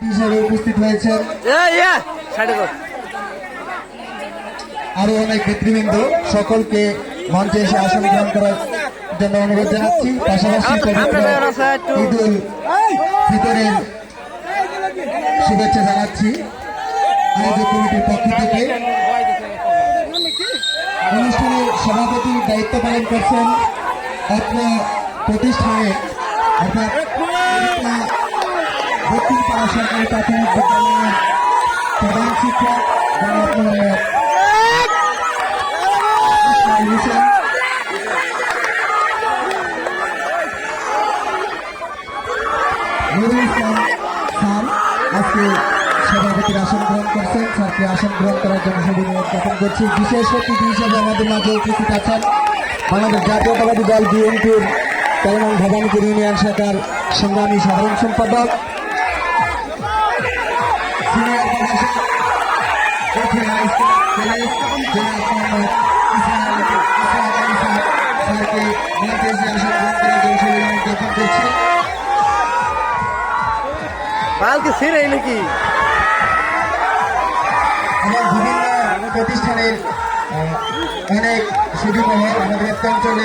হিসাবে উপস্থিত হয়েছেন আরো অনেক নেতৃবৃন্দ, সকলকে মঞ্চে এসে আসন গ্রহণ করার জন্য অনুরোধ জানাচ্ছি। পাশাপাশি পবিত্র ঈদুল ফিতরের শুভেচ্ছা জানাচ্ছি আয়োজক কমিটির পক্ষ থেকে। অনুষ্ঠানের সভাপতির দায়িত্ব পালন করছেন অত্র প্রতিষ্ঠানের অর্থাৎ দক্ষিণপাড়া সরকারি প্রাথমিক বিদ্যালয়ের প্রধান শিক্ষক জনাব মোহাম্মদ ইসমাইল হোসেন। নুরুল ইসলাম স্যার আজকে সভাপতির আসন গ্রহণ করছেন। স্যারকে আসন গ্রহণ করার জন্য সবিনয় জ্ঞাপন করছি। বিশেষ অতিথি হিসেবে আমাদের মাঝে উপস্থিত আছেন বাংলাদেশ জাতীয়তাবাদী দল বিএনপির 13 নং ভবানীপুর ইউনিয়ন শাখার সংগ্রামী সাধারণ সম্পাদক সিনিয়র প্রশাসক স্যারকে মঞ্চে এসে আসন গ্রহণ করার জন্য সবিনয় জ্ঞাপন করছি। কালকে ছেড়ে নাকি এবং বিভিন্ন প্রতিষ্ঠানের অনেক সুযোগ আমাদের একটা অঞ্চলে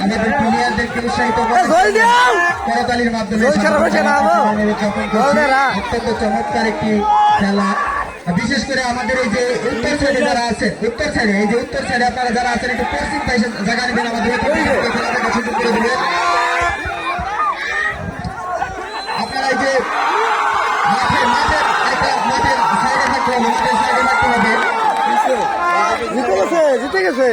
আমাদের প্লেয়ারদেরকে উৎসাহিত করতালির মাধ্যমে অত্যন্ত চমৎকার একটি খেলা। বিশেষ করে আমাদের এই যে উত্তর সাইডে যারা আছে, উত্তর সাইডে এই যে উত্তর সাইডে আপনারা যারা আছেন একটু পশ্চিম পাশে জায়গা নেবেন, আমাদের খেলাটাকে সুযোগ করে দেবেন। আপনারা এই যে মাঠের সাইডে থাকতে হবে, মাঠের সাইডে থাকতে হবে। জিতে গেছে